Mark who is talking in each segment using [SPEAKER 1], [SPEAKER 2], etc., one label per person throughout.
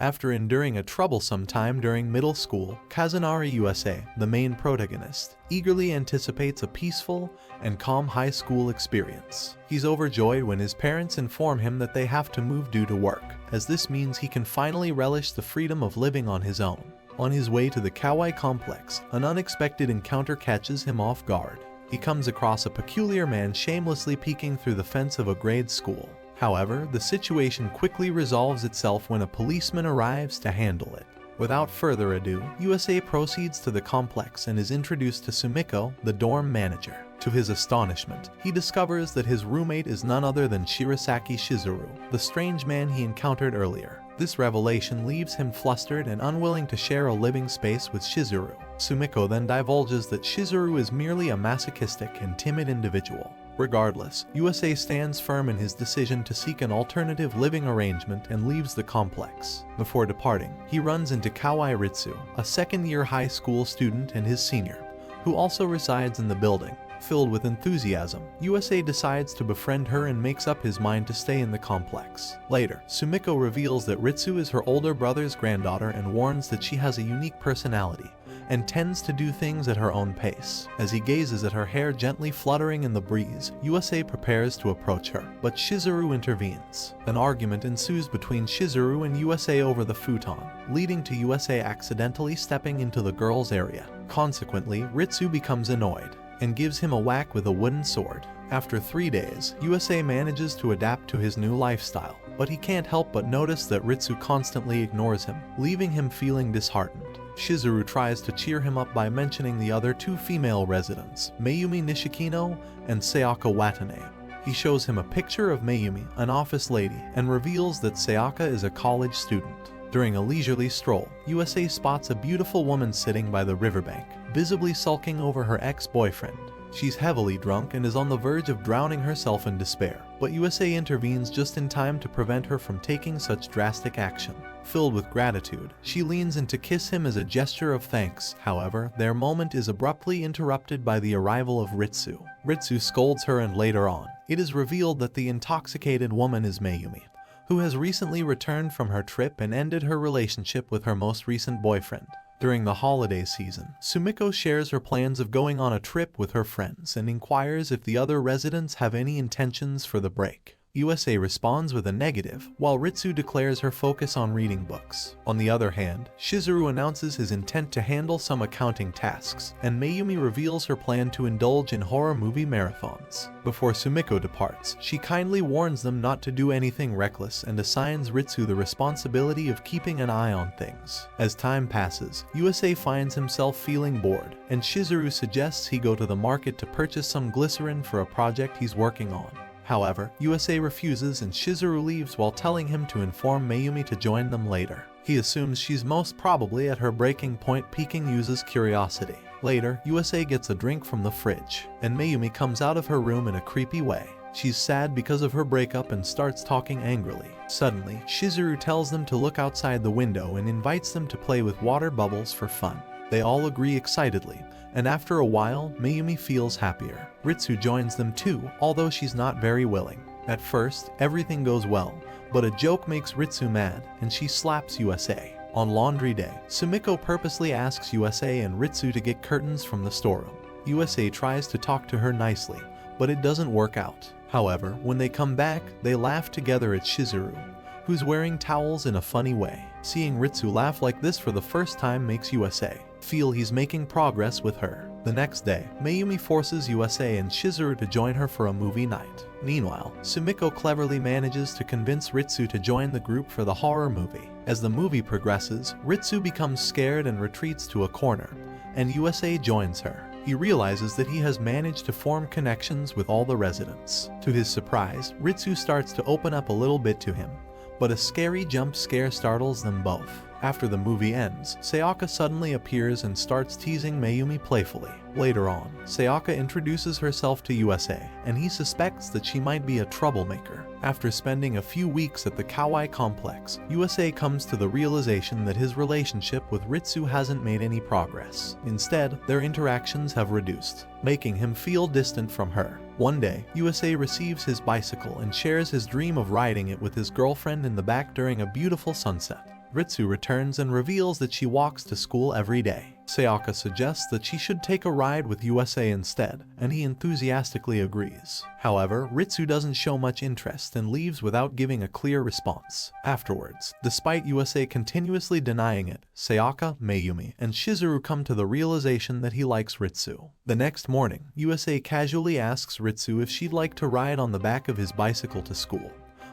[SPEAKER 1] After enduring a troublesome time during middle school, Kazunari USA, the main protagonist, eagerly anticipates a peaceful and calm high school experience. He's overjoyed when his parents inform him that they have to move due to work, as this means he can finally relish the freedom of living on his own. On his way to the Kawaii complex, an unexpected encounter catches him off guard. He comes across a peculiar man shamelessly peeking through the fence of a grade school. However, the situation quickly resolves itself when a policeman arrives to handle it. Without further ado, USA proceeds to the complex and is introduced to Sumiko, the dorm manager. To his astonishment, he discovers that his roommate is none other than Shirasaki Shizuru, the strange man he encountered earlier. This revelation leaves him flustered and unwilling to share a living space with Shizuru. Sumiko then divulges that Shizuru is merely a masochistic and timid individual. Regardless, USA stands firm in his decision to seek an alternative living arrangement and leaves the complex. Before departing, he runs into Kawaii Ritsu, a second-year high school student and his senior, who also resides in the building. Filled with enthusiasm, USA decides to befriend her and makes up his mind to stay in the complex. Later, Sumiko reveals that Ritsu is her older brother's granddaughter and warns that she has a unique personality and tends to do things at her own pace. As he gazes at her hair gently fluttering in the breeze, USA prepares to approach her, but Shizuru intervenes. An argument ensues between Shizuru and USA over the futon, leading to USA accidentally stepping into the girl's area. Consequently, Ritsu becomes annoyed and gives him a whack with a wooden sword. After 3 days, USA manages to adapt to his new lifestyle, but he can't help but notice that Ritsu constantly ignores him, leaving him feeling disheartened. Shizuru tries to cheer him up by mentioning the other two female residents, Mayumi Nishikino and Sayaka Watanabe. He shows him a picture of Mayumi, an office lady, and reveals that Sayaka is a college student. During a leisurely stroll, USA spots a beautiful woman sitting by the riverbank, visibly sulking over her ex-boyfriend. She's heavily drunk and is on the verge of drowning herself in despair, but USA intervenes just in time to prevent her from taking such drastic action. Filled with gratitude, she leans in to kiss him as a gesture of thanks. However, their moment is abruptly interrupted by the arrival of Ritsu. Ritsu scolds her, and later on, it is revealed that the intoxicated woman is Mayumi, who has recently returned from her trip and ended her relationship with her most recent boyfriend. During the holiday season, Sumiko shares her plans of going on a trip with her friends and inquires if the other residents have any intentions for the break. USA responds with a negative, while Ritsu declares her focus on reading books. On the other hand, Shizuru announces his intent to handle some accounting tasks, and Mayumi reveals her plan to indulge in horror movie marathons. Before Sumiko departs, she kindly warns them not to do anything reckless and assigns Ritsu the responsibility of keeping an eye on things. As time passes, USA finds himself feeling bored, and Shizuru suggests he go to the market to purchase some glycerin for a project he's working on. However, USA refuses and Shizuru leaves while telling him to inform Mayumi to join them later. He assumes she's most probably at her breaking point, piquing Yusa's curiosity. Later, USA gets a drink from the fridge, and Mayumi comes out of her room in a creepy way. She's sad because of her breakup and starts talking angrily. Suddenly, Shizuru tells them to look outside the window and invites them to play with water bubbles for fun. They all agree excitedly, and after a while, Mayumi feels happier. Ritsu joins them too, although she's not very willing. At first, everything goes well, but a joke makes Ritsu mad, and she slaps USA. On laundry day, Sumiko purposely asks USA and Ritsu to get curtains from the storeroom. USA tries to talk to her nicely, but it doesn't work out. However, when they come back, they laugh together at Shizuru, who's wearing towels in a funny way. Seeing Ritsu laugh like this for the first time makes USA feel he's making progress with her. The next day, Mayumi forces USA and Shizuru to join her for a movie night. Meanwhile, Sumiko cleverly manages to convince Ritsu to join the group for the horror movie. As the movie progresses, Ritsu becomes scared and retreats to a corner, and USA joins her. He realizes that he has managed to form connections with all the residents. To his surprise, Ritsu starts to open up a little bit to him, but a scary jump scare startles them both. After the movie ends, Sayaka suddenly appears and starts teasing Mayumi playfully. Later on, Sayaka introduces herself to USA, and he suspects that she might be a troublemaker. After spending a few weeks at the Kawaii complex, USA comes to the realization that his relationship with Ritsu hasn't made any progress. Instead, their interactions have reduced, making him feel distant from her. One day, USA receives his bicycle and shares his dream of riding it with his girlfriend in the back during a beautiful sunset. Ritsu returns and reveals that she walks to school every day. Sayaka suggests that she should take a ride with USA instead, and he enthusiastically agrees. However, Ritsu doesn't show much interest and leaves without giving a clear response. Afterwards, despite USA continuously denying it, Sayaka, Mayumi, and Shizuru come to the realization that he likes Ritsu. The next morning, USA casually asks Ritsu if she'd like to ride on the back of his bicycle to school,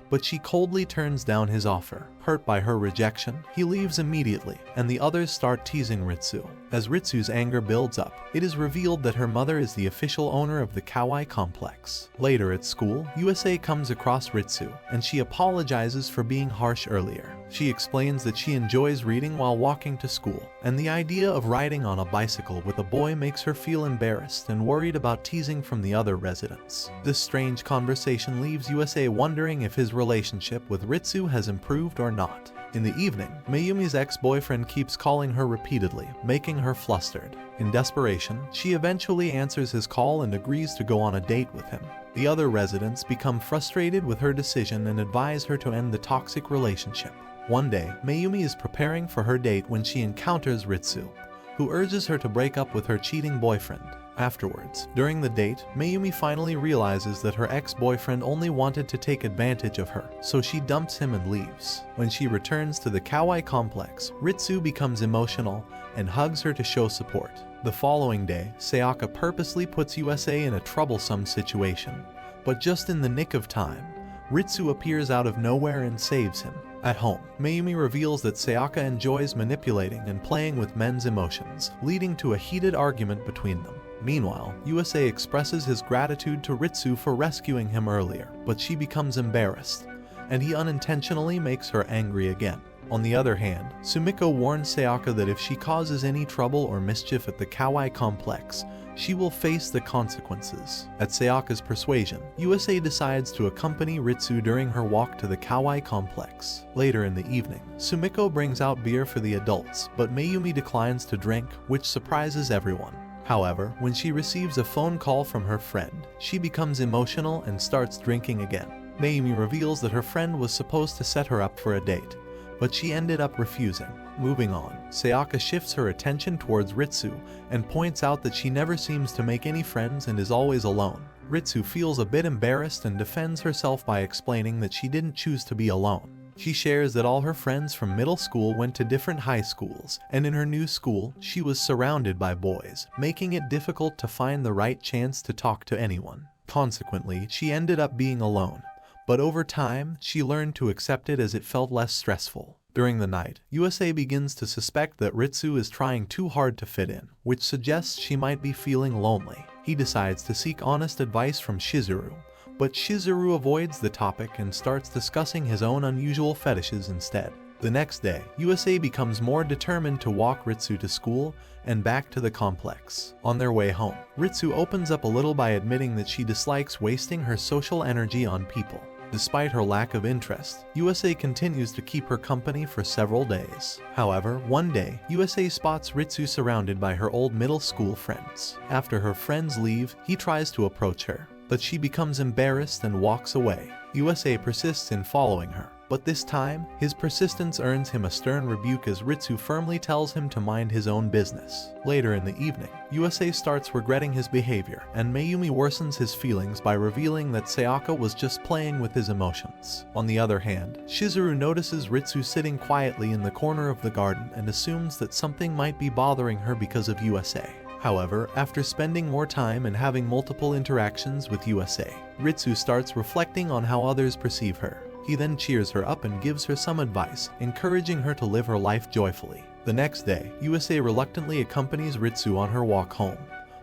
[SPEAKER 1] but she coldly turns down his offer. Hurt by her rejection, he leaves immediately, and the others start teasing Ritsu. As Ritsu's anger builds up, it is revealed that her mother is the official owner of the Kawaii complex. Later at school, USA comes across Ritsu, and she apologizes for being harsh earlier. She explains that she enjoys reading while walking to school, and the idea of riding on a bicycle with a boy makes her feel embarrassed and worried about teasing from the other residents. This strange conversation leaves USA wondering if his relationship with Ritsu has improved or not. In the evening, Mayumi's ex-boyfriend keeps calling her repeatedly, making her flustered. In desperation, she eventually answers his call and agrees to go on a date with him. The other residents become frustrated with her decision and advise her to end the toxic relationship. One day, Mayumi is preparing for her date when she encounters Ritsu, who urges her to break up with her cheating boyfriend. Afterwards, during the date, Mayumi finally realizes that her ex-boyfriend only wanted to take advantage of her, so she dumps him and leaves. When she returns to the Kawaii complex, Ritsu becomes emotional and hugs her to show support. The following day, Sayaka purposely puts USA in a troublesome situation, but just in the nick of time, Ritsu appears out of nowhere and saves him. At home, Mayumi reveals that Sayaka enjoys manipulating and playing with men's emotions, leading to a heated argument between them. Meanwhile, USA expresses his gratitude to Ritsu for rescuing him earlier, but she becomes embarrassed, and he unintentionally makes her angry again. On the other hand, Sumiko warns Sayaka that if she causes any trouble or mischief at the Kawaii complex, she will face the consequences. At Sayaka's persuasion, USA decides to accompany Ritsu during her walk to the Kawaii complex. Later in the evening, Sumiko brings out beer for the adults, but Mayumi declines to drink, which surprises everyone. However, when she receives a phone call from her friend, she becomes emotional and starts drinking again. Mayumi reveals that her friend was supposed to set her up for a date, but she ended up refusing. Moving on, Sayaka shifts her attention towards Ritsu and points out that she never seems to make any friends and is always alone. Ritsu feels a bit embarrassed and defends herself by explaining that she didn't choose to be alone. She shares that all her friends from middle school went to different high schools, and in her new school, she was surrounded by boys, making it difficult to find the right chance to talk to anyone. Consequently, she ended up being alone, but over time, she learned to accept it as it felt less stressful. During the night, USA begins to suspect that Ritsu is trying too hard to fit in, which suggests she might be feeling lonely. He decides to seek honest advice from Shizuru, but Shizuru avoids the topic and starts discussing his own unusual fetishes instead. The next day, USA becomes more determined to walk Ritsu to school and back to the complex. On their way home, Ritsu opens up a little by admitting that she dislikes wasting her social energy on people. Despite her lack of interest, USA continues to keep her company for several days. However, one day, USA spots Ritsu surrounded by her old middle school friends. After her friends leave, he tries to approach her, but she becomes embarrassed and walks away. USA persists in following her, but this time, his persistence earns him a stern rebuke as Ritsu firmly tells him to mind his own business. Later in the evening, USA starts regretting his behavior, and Mayumi worsens his feelings by revealing that Sayaka was just playing with his emotions. On the other hand, Shizuru notices Ritsu sitting quietly in the corner of the garden and assumes that something might be bothering her because of USA. However, after spending more time and having multiple interactions with USA, Ritsu starts reflecting on how others perceive her. He then cheers her up and gives her some advice, encouraging her to live her life joyfully. The next day, USA reluctantly accompanies Ritsu on her walk home,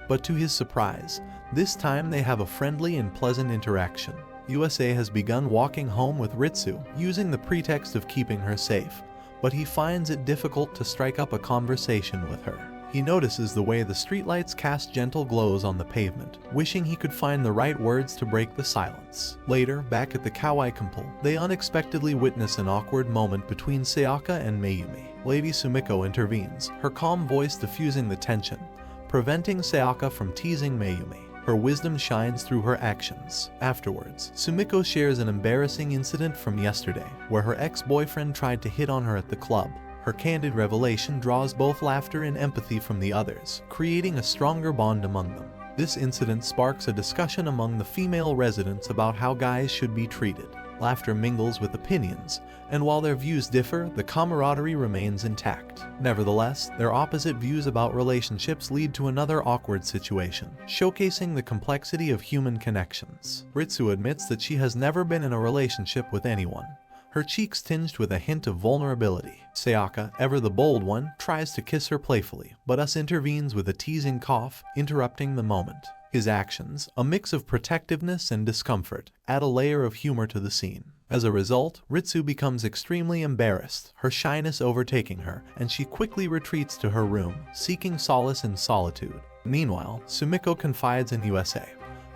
[SPEAKER 1] but to his surprise, this time they have a friendly and pleasant interaction. USA has begun walking home with Ritsu, using the pretext of keeping her safe, but he finds it difficult to strike up a conversation with her. He notices the way the streetlights cast gentle glows on the pavement, wishing he could find the right words to break the silence. Later, back at the Kawaii Temple, they unexpectedly witness an awkward moment between Sayaka and Mayumi. Lady Sumiko intervenes, her calm voice diffusing the tension, preventing Sayaka from teasing Mayumi. her wisdom shines through her actions. Afterwards, Sumiko shares an embarrassing incident from yesterday, where her ex-boyfriend tried to hit on her at the club. Her candid revelation draws both laughter and empathy from the others, creating a stronger bond among them. This incident sparks a discussion among the female residents about how guys should be treated. Laughter mingles with opinions, and while their views differ, the camaraderie remains intact. Nevertheless, their opposite views about relationships lead to another awkward situation, showcasing the complexity of human connections. Ritsu admits that she has never been in a relationship with anyone, her cheeks tinged with a hint of vulnerability. Sayaka, ever the bold one, tries to kiss her playfully, but Us intervenes with a teasing cough, interrupting the moment. His actions, a mix of protectiveness and discomfort, add a layer of humor to the scene. As a result, Ritsu becomes extremely embarrassed, her shyness overtaking her, and she quickly retreats to her room, seeking solace in solitude. Meanwhile, Sumiko confides in USA,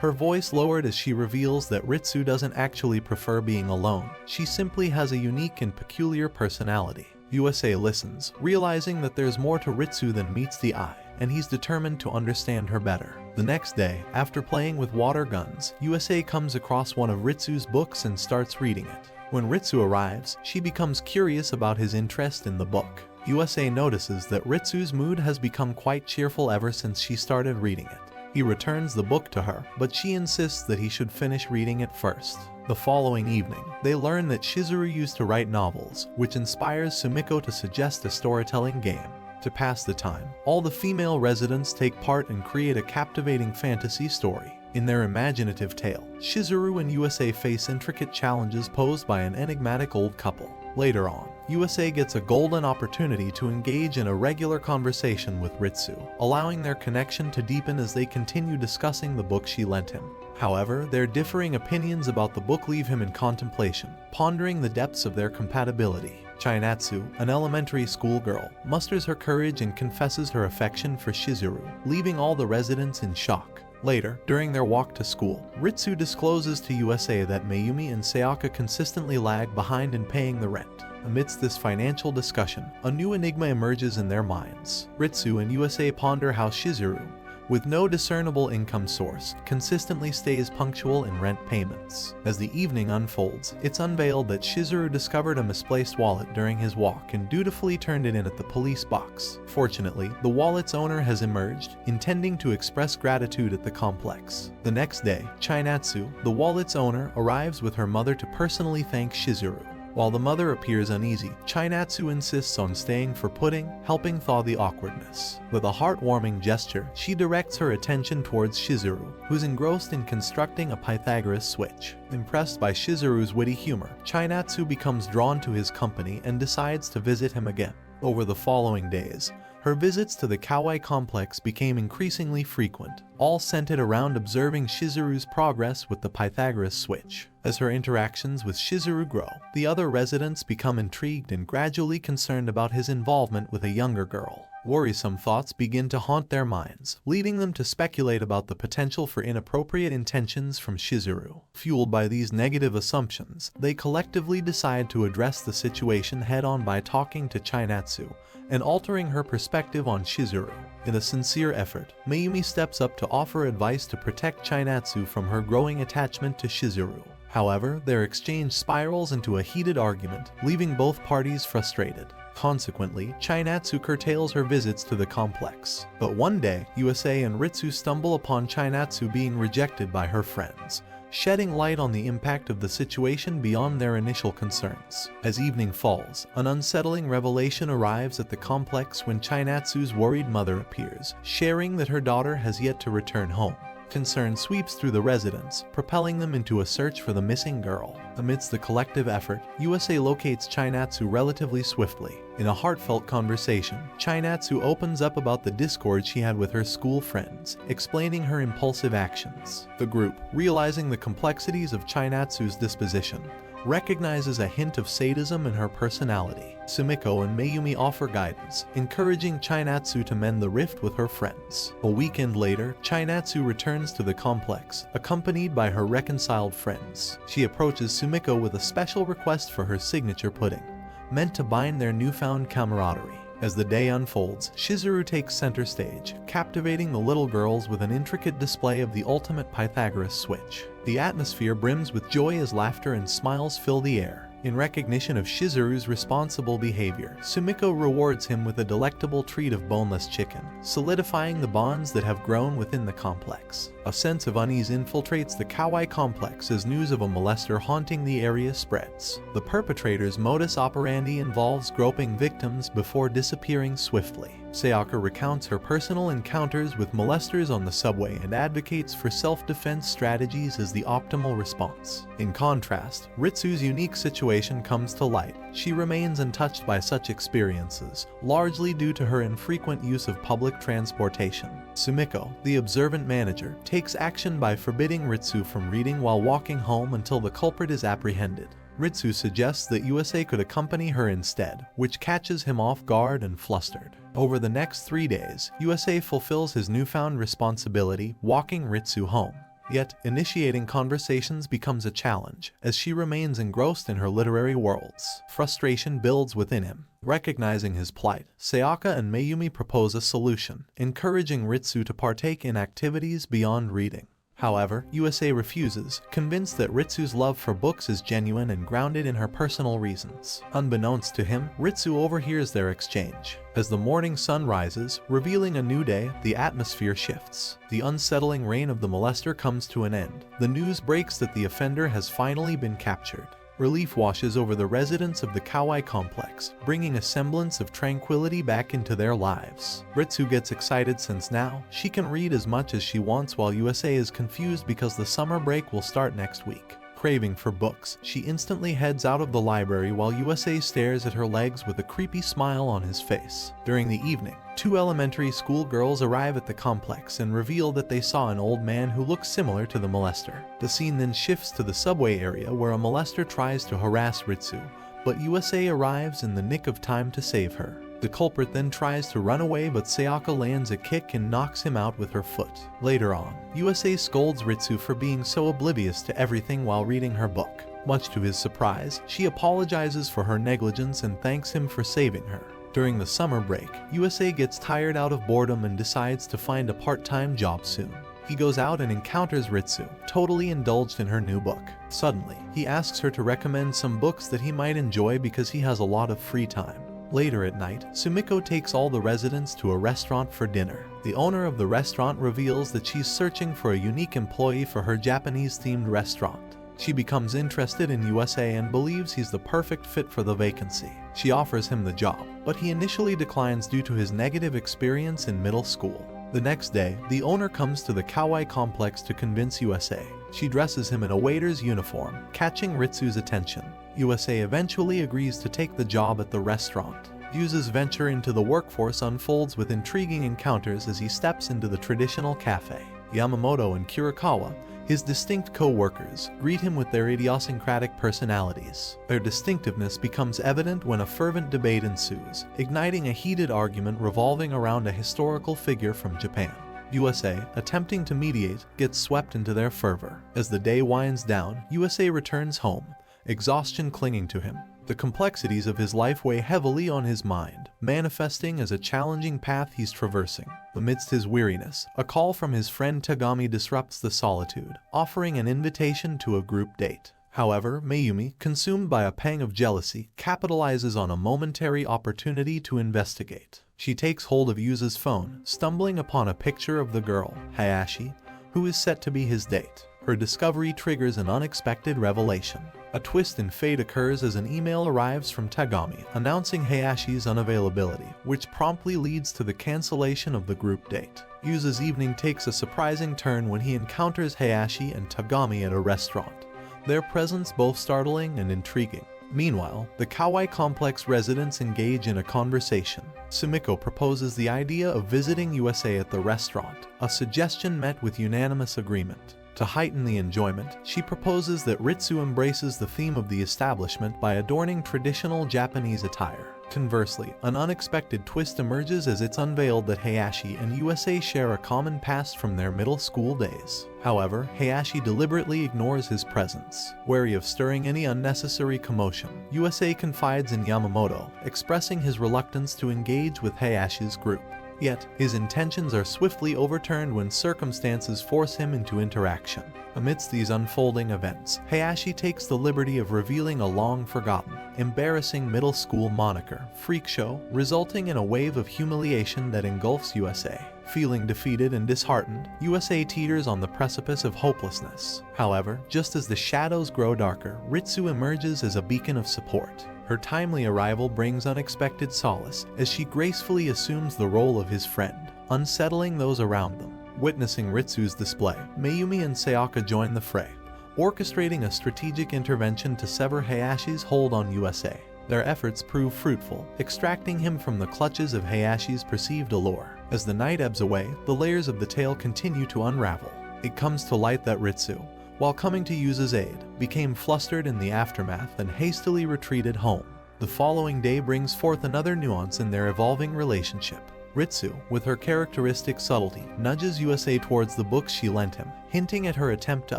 [SPEAKER 1] her voice lowered as she reveals that Ritsu doesn't actually prefer being alone. She simply has a unique and peculiar personality. USA listens, realizing that there's more to Ritsu than meets the eye, and he's determined to understand her better. The next day, after playing with water guns, USA comes across one of Ritsu's books and starts reading it. When Ritsu arrives, she becomes curious about his interest in the book. USA notices that Ritsu's mood has become quite cheerful ever since she started reading it. He returns the book to her, but she insists that he should finish reading it first. The following evening, they learn that Shizuru used to write novels, which inspires Sumiko to suggest a storytelling game. To pass the time, all the female residents take part and create a captivating fantasy story. In their imaginative tale, Shizuru and USA face intricate challenges posed by an enigmatic old couple. Later on, USA gets a golden opportunity to engage in a regular conversation with Ritsu, allowing their connection to deepen as they continue discussing the book she lent him. However, their differing opinions about the book leave him in contemplation, pondering the depths of their compatibility. Chainatsu, an elementary school girl, musters her courage and confesses her affection for Shizuru, leaving all the residents in shock. Later, during their walk to school, Ritsu discloses to USA that Mayumi and Sayaka consistently lag behind in paying the rent. Amidst this financial discussion, a new enigma emerges in their minds. Ritsu and USA ponder how Shizuru, with no discernible income source, consistently stays punctual in rent payments. As the evening unfolds, it's unveiled that Shizuru discovered a misplaced wallet during his walk and dutifully turned it in at the police box. Fortunately, the wallet's owner has emerged, intending to express gratitude at the complex. The next day, Chainatsu, the wallet's owner, arrives with her mother to personally thank Shizuru. While the mother appears uneasy, Chainatsu insists on staying for pudding, helping thaw the awkwardness. With a heartwarming gesture, she directs her attention towards Shizuru, who's engrossed in constructing a Pythagoras switch. Impressed by Shizuru's witty humor, Chainatsu becomes drawn to his company and decides to visit him again. Over the following days, her visits to the Kawaii complex became increasingly frequent, all centered around observing Shizuru's progress with the Pythagoras switch. As her interactions with Shizuru grow, the other residents become intrigued and gradually concerned about his involvement with a younger girl. Worrisome thoughts begin to haunt their minds, leading them to speculate about the potential for inappropriate intentions from Shizuru. Fueled by these negative assumptions, they collectively decide to address the situation head-on by talking to Chainatsu and altering her perspective on Shizuru. In a sincere effort, Mayumi steps up to offer advice to protect Chainatsu from her growing attachment to Shizuru. However, their exchange spirals into a heated argument, leaving both parties frustrated. Consequently, Chainatsu curtails her visits to the complex. But one day, USA and Ritsu stumble upon Chainatsu being rejected by her friends, shedding light on the impact of the situation beyond their initial concerns. As evening falls, an unsettling revelation arrives at the complex when Chainatsu's worried mother appears, sharing that her daughter has yet to return home. Concern sweeps through the residents, propelling them into a search for the missing girl. Amidst the collective effort, USA locates Chainatsu relatively swiftly. In a heartfelt conversation, Chainatsu opens up about the discord she had with her school friends, explaining her impulsive actions. The group, realizing the complexities of Chainatsu's disposition, recognizes a hint of sadism in her personality. Sumiko and Mayumi offer guidance, encouraging Chainatsu to mend the rift with her friends. A weekend later, Chainatsu returns to the complex, accompanied by her reconciled friends. She approaches Sumiko with a special request for her signature pudding, meant to bind their newfound camaraderie. As the day unfolds, Shizuru takes center stage, captivating the little girls with an intricate display of the ultimate Pythagoras switch. The atmosphere brims with joy as laughter and smiles fill the air. In recognition of Shizuru's responsible behavior, Sumiko rewards him with a delectable treat of boneless chicken, solidifying the bonds that have grown within the complex. A sense of unease infiltrates the kawaii complex as news of a molester haunting the area spreads. The perpetrator's modus operandi involves groping victims before disappearing swiftly. Sayaka recounts her personal encounters with molesters on the subway and advocates for self-defense strategies as the optimal response. In contrast, Ritsu's unique situation comes to light. She remains untouched by such experiences, largely due to her infrequent use of public transportation. Sumiko, the observant manager, takes action by forbidding Ritsu from reading while walking home until the culprit is apprehended. Ritsu suggests that USA could accompany her instead, which catches him off guard and flustered. Over the next 3 days, USA fulfills his newfound responsibility, walking Ritsu home. Yet, initiating conversations becomes a challenge, as she remains engrossed in her literary worlds. Frustration builds within him. Recognizing his plight, Sayaka and Mayumi propose a solution, encouraging Ritsu to partake in activities beyond reading. However, USA refuses, convinced that Ritsu's love for books is genuine and grounded in her personal reasons. Unbeknownst to him, Ritsu overhears their exchange. As the morning sun rises, revealing a new day, the atmosphere shifts. The unsettling reign of the molester comes to an end. The news breaks that the offender has finally been captured. Relief washes over the residents of the kawaii complex, bringing a semblance of tranquility back into their lives. Ritsu gets excited since now she can read as much as she wants, while USA is confused because the summer break will start next week. Craving for books, she instantly heads out of the library while USA stares at her legs with a creepy smile on his face. During the evening, 2 elementary school girls arrive at the complex and reveal that they saw an old man who looks similar to the molester. The scene then shifts to the subway area where a molester tries to harass Ritsu, but USA arrives in the nick of time to save her. The culprit then tries to run away, but Sayaka lands a kick and knocks him out with her foot. Later on, USA scolds Ritsu for being so oblivious to everything while reading her book. Much to his surprise, she apologizes for her negligence and thanks him for saving her. During the summer break, USA gets tired out of boredom and decides to find a part-time job soon. He goes out and encounters Ritsu, totally indulged in her new book. Suddenly, he asks her to recommend some books that he might enjoy because he has a lot of free time. Later at night, Sumiko takes all the residents to a restaurant for dinner. The owner of the restaurant reveals that she's searching for a unique employee for her Japanese-themed restaurant. She becomes interested in USA and believes he's the perfect fit for the vacancy. She offers him the job, but he initially declines due to his negative experience in middle school. The next day, the owner comes to the kawaii complex to convince USA. She dresses him in a waiter's uniform, catching Ritsu's attention. USA eventually agrees to take the job at the restaurant. Yusa's venture into the workforce unfolds with intriguing encounters as he steps into the traditional cafe. Yamamoto and Kurikawa, his distinct co-workers, greet him with their idiosyncratic personalities. Their distinctiveness becomes evident when a fervent debate ensues, igniting a heated argument revolving around a historical figure from Japan. USA, attempting to mediate, gets swept into their fervor. As the day winds down, USA returns home, exhaustion clinging to him. The complexities of his life weigh heavily on his mind, manifesting as a challenging path he's traversing. Amidst his weariness, a call from his friend Tagami disrupts the solitude, offering an invitation to a group date. However, Mayumi, consumed by a pang of jealousy, capitalizes on a momentary opportunity to investigate. She takes hold of Yusa's phone, stumbling upon a picture of the girl, Hayashi, who is set to be his date. Her discovery triggers an unexpected revelation. A twist in fate occurs as an email arrives from Tagami announcing Hayashi's unavailability, which promptly leads to the cancellation of the group date. Yusa's evening takes a surprising turn when he encounters Hayashi and Tagami at a restaurant, their presence both startling and intriguing. Meanwhile, the kawaii complex residents engage in a conversation. Sumiko proposes the idea of visiting USA at the restaurant, a suggestion met with unanimous agreement. To heighten the enjoyment, she proposes that Ritsu embraces the theme of the establishment by adorning traditional Japanese attire. Conversely, an unexpected twist emerges as it's unveiled that Hayashi and USA share a common past from their middle school days. However, Hayashi deliberately ignores his presence. Wary of stirring any unnecessary commotion, USA confides in Yamamoto, expressing his reluctance to engage with Hayashi's group. Yet, his intentions are swiftly overturned when circumstances force him into interaction. Amidst these unfolding events, Hayashi takes the liberty of revealing a long-forgotten, embarrassing middle school moniker, Freak Show, resulting in a wave of humiliation that engulfs USA. Feeling defeated and disheartened, USA teeters on the precipice of hopelessness. However, just as the shadows grow darker, Ritsu emerges as a beacon of support. Her timely arrival brings unexpected solace as she gracefully assumes the role of his friend, unsettling those around them. Witnessing Ritsu's display, Mayumi and Sayaka join the fray, orchestrating a strategic intervention to sever Hayashi's hold on USA. Their efforts prove fruitful, extracting him from the clutches of Hayashi's perceived allure. As the night ebbs away, the layers of the tale continue to unravel. It comes to light that Ritsu, while coming to use his aid, became flustered in the aftermath and hastily retreated home. The following day brings forth another nuance in their evolving relationship. Ritsu, with her characteristic subtlety, nudges USA towards the books she lent him, hinting at her attempt to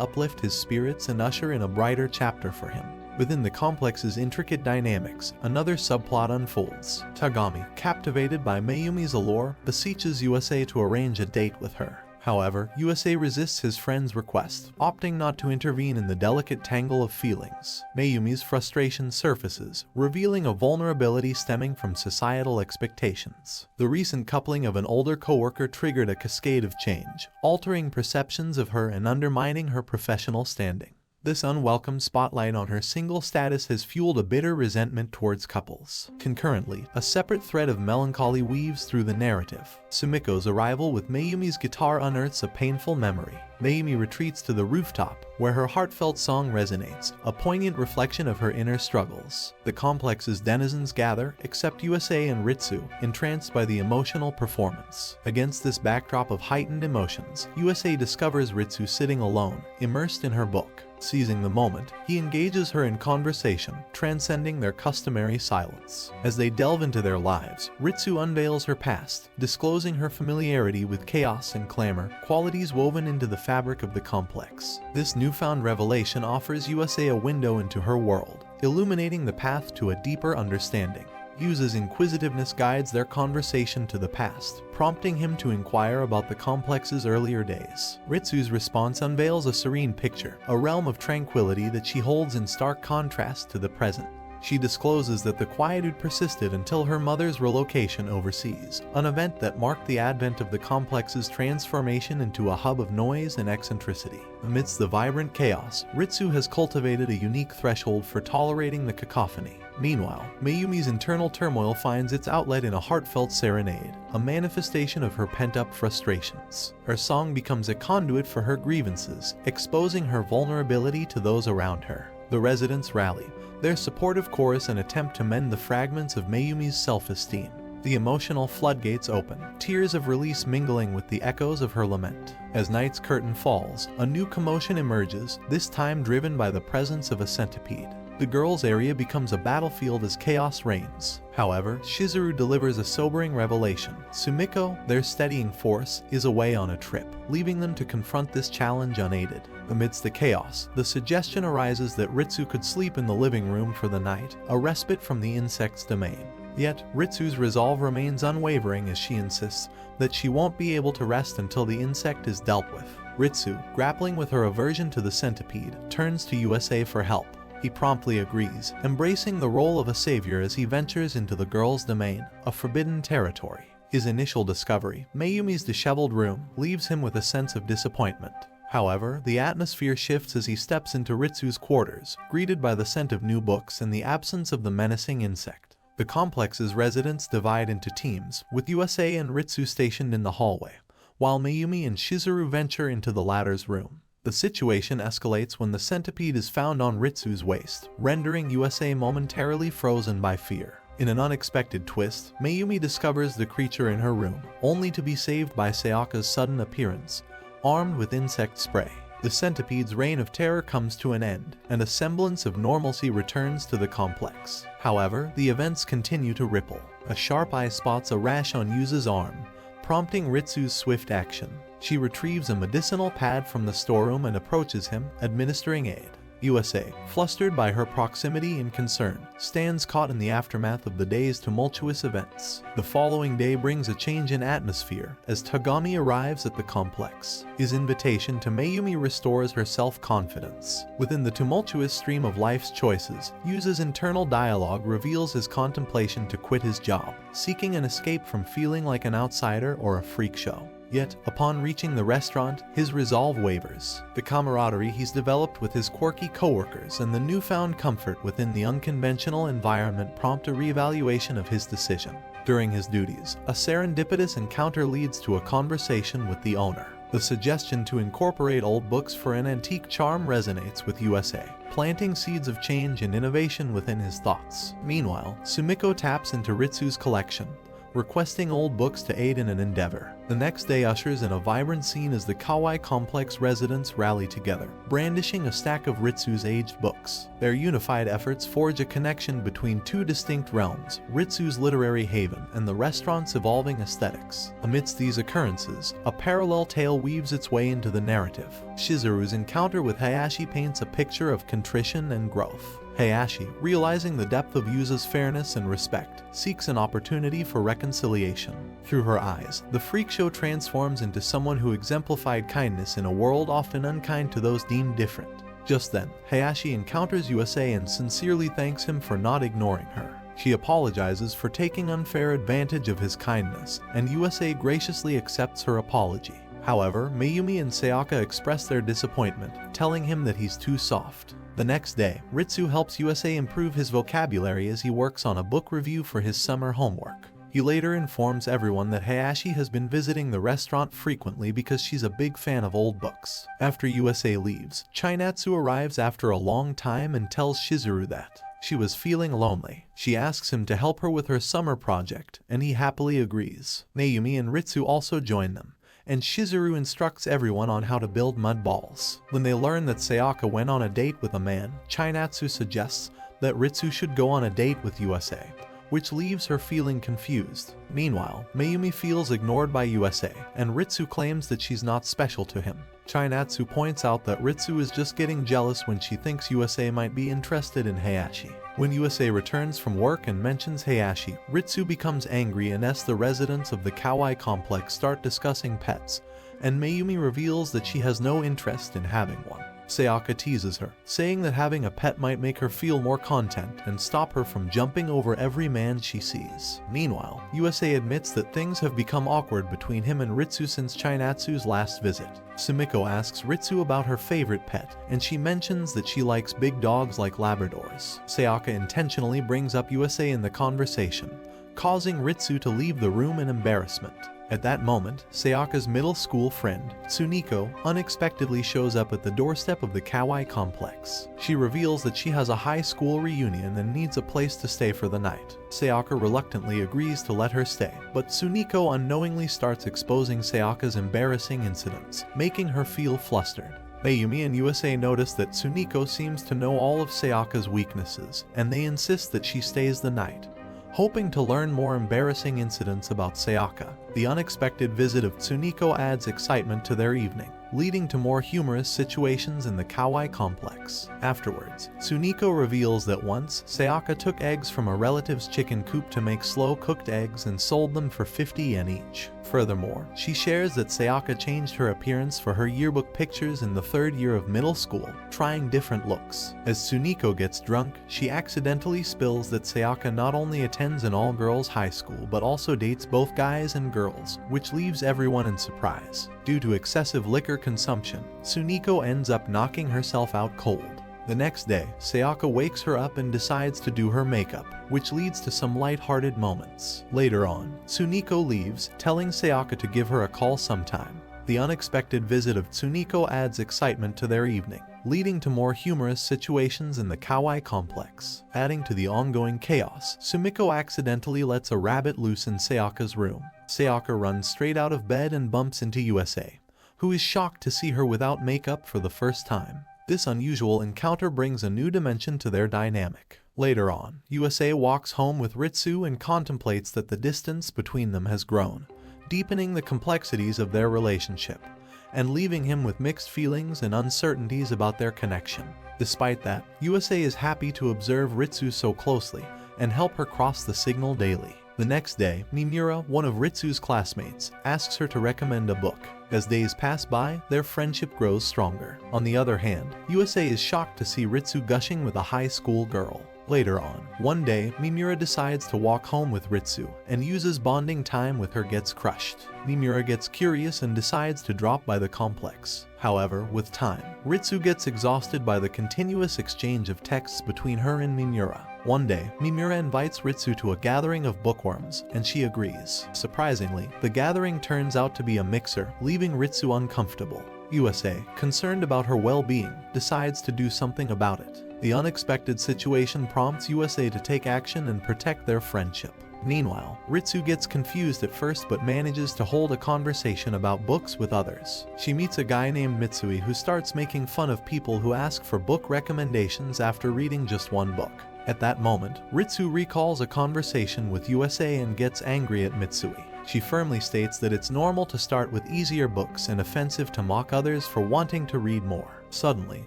[SPEAKER 1] uplift his spirits and usher in a brighter chapter for him. Within the complex's intricate dynamics, another subplot unfolds. Tagami, captivated by Mayumi's allure, beseeches USA to arrange a date with her. However, USA resists his friend's request, opting not to intervene in the delicate tangle of feelings. Mayumi's frustration surfaces, revealing a vulnerability stemming from societal expectations. The recent coupling of an older coworker triggered a cascade of change, altering perceptions of her and undermining her professional standing. This unwelcome spotlight on her single status has fueled a bitter resentment towards couples. Concurrently, a separate thread of melancholy weaves through the narrative. Sumiko's arrival with Mayumi's guitar unearths a painful memory. Mayumi retreats to the rooftop, where her heartfelt song resonates, a poignant reflection of her inner struggles. The complex's denizens gather, except USA and Ritsu, entranced by the emotional performance. Against this backdrop of heightened emotions, USA discovers Ritsu sitting alone, immersed in her book. Seizing the moment, he engages her in conversation, transcending their customary silence. As they delve into their lives, Ritsu unveils her past, disclosing her familiarity with chaos and clamor, qualities woven into the fabric of the complex. This newfound revelation offers USA a window into her world, illuminating the path to a deeper understanding. Yusa's inquisitiveness guides their conversation to the past, prompting him to inquire about the complex's earlier days. Ritsu's response unveils a serene picture, a realm of tranquility that she holds in stark contrast to the present. She discloses that the quietude persisted until her mother's relocation overseas, an event that marked the advent of the complex's transformation into a hub of noise and eccentricity. Amidst the vibrant chaos, Ritsu has cultivated a unique threshold for tolerating the cacophony. Meanwhile, Mayumi's internal turmoil finds its outlet in a heartfelt serenade, a manifestation of her pent-up frustrations. Her song becomes a conduit for her grievances, exposing her vulnerability to those around her. The residents rally, their supportive chorus an attempt to mend the fragments of Mayumi's self-esteem. The emotional floodgates open, tears of release mingling with the echoes of her lament. As night's curtain falls, a new commotion emerges, this time driven by the presence of a centipede. The girls' area becomes a battlefield as chaos reigns. However, Shizuru delivers a sobering revelation. Sumiko, their steadying force, is away on a trip, leaving them to confront this challenge unaided. Amidst the chaos, the suggestion arises that Ritsu could sleep in the living room for the night, a respite from the insect's domain. Yet, Ritsu's resolve remains unwavering as she insists that she won't be able to rest until the insect is dealt with. Ritsu, grappling with her aversion to the centipede, turns to USA for help. He promptly agrees, embracing the role of a savior as he ventures into the girl's domain, a forbidden territory. His initial discovery, Mayumi's disheveled room, leaves him with a sense of disappointment. However, the atmosphere shifts as he steps into Ritsu's quarters, greeted by the scent of new books and the absence of the menacing insect. The complex's residents divide into teams, with USA and Ritsu stationed in the hallway, while Mayumi and Shizuru venture into the latter's room. The situation escalates when the centipede is found on Ritsu's waist, rendering USA momentarily frozen by fear. In an unexpected twist, Mayumi discovers the creature in her room, only to be saved by Sayaka's sudden appearance, armed with insect spray. The centipede's reign of terror comes to an end, and a semblance of normalcy returns to the complex. However, the events continue to ripple. A sharp eye spots a rash on Yuza's arm, prompting Ritsu's swift action. She retrieves a medicinal pad from the storeroom and approaches him, administering aid. USA, flustered by her proximity and concern, stands caught in the aftermath of the day's tumultuous events. The following day brings a change in atmosphere as Tagami arrives at the complex. His invitation to Mayumi restores her self-confidence. Within the tumultuous stream of life's choices, Yuza's internal dialogue reveals his contemplation to quit his job, seeking an escape from feeling like an outsider or a freak show. Yet, upon reaching the restaurant, his resolve wavers. The camaraderie he's developed with his quirky coworkers and the newfound comfort within the unconventional environment prompt a reevaluation of his decision. During his duties, a serendipitous encounter leads to a conversation with the owner. The suggestion to incorporate old books for an antique charm resonates with USA, planting seeds of change and innovation within his thoughts. Meanwhile, Sumiko taps into Ritsu's collection, requesting old books to aid in an endeavor. The next day ushers in a vibrant scene as the Kawaii complex residents rally together, brandishing a stack of Ritsu's aged books. Their unified efforts forge a connection between two distinct realms, Ritsu's literary haven and the restaurant's evolving aesthetics. Amidst these occurrences, a parallel tale weaves its way into the narrative. Shizuru's encounter with Hayashi paints a picture of contrition and growth. Hayashi, realizing the depth of Yuza's fairness and respect, seeks an opportunity for reconciliation. Through her eyes, the freak show transforms into someone who exemplified kindness in a world often unkind to those deemed different. Just then, Hayashi encounters USA and sincerely thanks him for not ignoring her. She apologizes for taking unfair advantage of his kindness, and USA graciously accepts her apology. However, Mayumi and Sayaka express their disappointment, telling him that he's too soft. The next day, Ritsu helps USA improve his vocabulary as he works on a book review for his summer homework. He later informs everyone that Hayashi has been visiting the restaurant frequently because she's a big fan of old books. After USA leaves, Chinatsu arrives after a long time and tells Shizuru that she was feeling lonely. She asks him to help her with her summer project, and he happily agrees. Mayumi and Ritsu also join them, and Shizuru instructs everyone on how to build mud balls. When they learn that Sayaka went on a date with a man, Chinatsu suggests that Ritsu should go on a date with USA, which leaves her feeling confused. Meanwhile, Mayumi feels ignored by USA, and Ritsu claims that she's not special to him. Chinatsu points out that Ritsu is just getting jealous when she thinks USA might be interested in Hayashi. When USA returns from work and mentions Hayashi, Ritsu becomes angry and as the residents of the Kawaii complex start discussing pets, and Mayumi reveals that she has no interest in having one. Sayaka teases her, saying that having a pet might make her feel more content and stop her from jumping over every man she sees. Meanwhile, USA admits that things have become awkward between him and Ritsu since Chinatsu's last visit. Sumiko asks Ritsu about her favorite pet, and she mentions that she likes big dogs like Labradors. Sayaka intentionally brings up USA in the conversation, causing Ritsu to leave the room in embarrassment. At that moment, Sayaka's middle school friend, Tsuniko, unexpectedly shows up at the doorstep of the Kawaii complex. She reveals that she has a high school reunion and needs a place to stay for the night. Sayaka reluctantly agrees to let her stay, but Tsuniko unknowingly starts exposing Sayaka's embarrassing incidents, making her feel flustered. Mayumi and USA notice that Tsuniko seems to know all of Sayaka's weaknesses, and they insist that she stays the night, hoping to learn more embarrassing incidents about Sayaka. The unexpected visit of Tsuniko adds excitement to their evening, leading to more humorous situations in the Kawaii complex. Afterwards, Tsuniko reveals that once, Sayaka took eggs from a relative's chicken coop to make slow-cooked eggs and sold them for 50 yen each. Furthermore, she shares that Sayaka changed her appearance for her yearbook pictures in the third year of middle school, trying different looks. As Tsuniko gets drunk, she accidentally spills that Sayaka not only attends an all-girls high school but also dates both guys and girls, which leaves everyone in surprise. Due to excessive liquor consumption, Tsuniko ends up knocking herself out cold. The next day, Sayaka wakes her up and decides to do her makeup, which leads to some light-hearted moments. Later on, Tsuniko leaves, telling Sayaka to give her a call sometime. The unexpected visit of Tsuniko adds excitement to their evening, leading to more humorous situations in the Kawaii complex. Adding to the ongoing chaos, Sumiko accidentally lets a rabbit loose in Sayaka's room. Sayaka runs straight out of bed and bumps into USA, who is shocked to see her without makeup for the first time. This unusual encounter brings a new dimension to their dynamic. Later on, USA walks home with Ritsu and contemplates that the distance between them has grown, deepening the complexities of their relationship, and leaving him with mixed feelings and uncertainties about their connection. Despite that, USA is happy to observe Ritsu so closely and help her cross the signal daily. The next day, Mimura, one of Ritsu's classmates, asks her to recommend a book. As days pass by, their friendship grows stronger. On the other hand, USA is shocked to see Ritsu gushing with a high school girl. Later on, one day, Mimura decides to walk home with Ritsu and uses bonding time with her gets crushed. Mimura gets curious and decides to drop by the complex. However, with time, Ritsu gets exhausted by the continuous exchange of texts between her and Mimura. One day, Mimura invites Ritsu to a gathering of bookworms, and she agrees. Surprisingly, the gathering turns out to be a mixer, leaving Ritsu uncomfortable. USA, concerned about her well-being, decides to do something about it. The unexpected situation prompts USA to take action and protect their friendship. Meanwhile, Ritsu gets confused at first but manages to hold a conversation about books with others. She meets a guy named Mitsui who starts making fun of people who ask for book recommendations after reading just one book. At that moment, Ritsu recalls a conversation with USA and gets angry at Mitsui. She firmly states that it's normal to start with easier books and offensive to mock others for wanting to read more. Suddenly,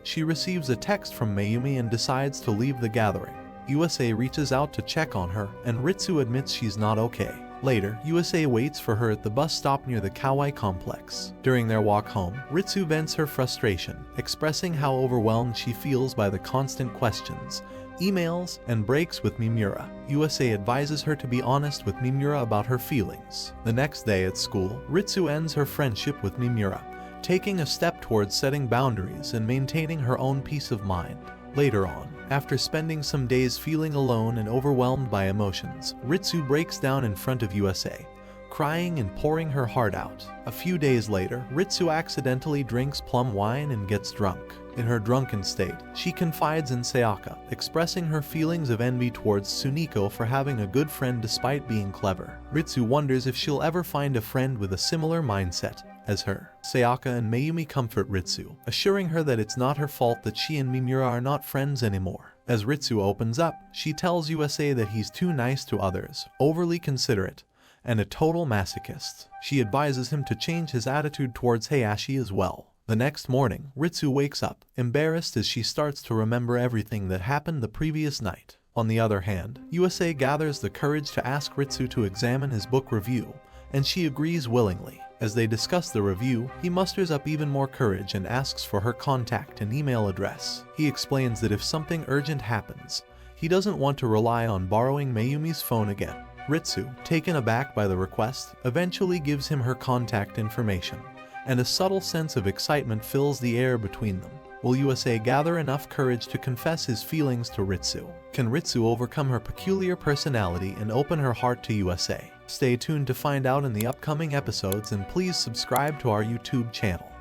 [SPEAKER 1] she receives a text from Mayumi and decides to leave the gathering. USA reaches out to check on her, and Ritsu admits she's not okay. Later, USA waits for her at the bus stop near the Kawaii complex. During their walk home, Ritsu vents her frustration, expressing how overwhelmed she feels by the constant questions, emails, and breaks with Mimura. USA advises her to be honest with Mimura about her feelings. The next day at school, Ritsu ends her friendship with Mimura, taking a step towards setting boundaries and maintaining her own peace of mind. Later on, after spending some days feeling alone and overwhelmed by emotions, Ritsu breaks down in front of USA, crying and pouring her heart out. A few days later, Ritsu accidentally drinks plum wine and gets drunk. In her drunken state, she confides in Sayaka, expressing her feelings of envy towards Tsuniko for having a good friend despite being clever. Ritsu wonders if she'll ever find a friend with a similar mindset as her. Sayaka and Mayumi comfort Ritsu, assuring her that it's not her fault that she and Mimura are not friends anymore. As Ritsu opens up, she tells USA that he's too nice to others, overly considerate, and a total masochist. She advises him to change his attitude towards Hayashi as well. The next morning, Ritsu wakes up, embarrassed as she starts to remember everything that happened the previous night. On the other hand, USA gathers the courage to ask Ritsu to examine his book review, and she agrees willingly. As they discuss the review, he musters up even more courage and asks for her contact and email address. He explains that if something urgent happens, he doesn't want to rely on borrowing Mayumi's phone again. Ritsu, taken aback by the request, eventually gives him her contact information, and a subtle sense of excitement fills the air between them. Will USA gather enough courage to confess his feelings to Ritsu? Can Ritsu overcome her peculiar personality and open her heart to USA? Stay tuned to find out in the upcoming episodes, and please subscribe to our YouTube channel.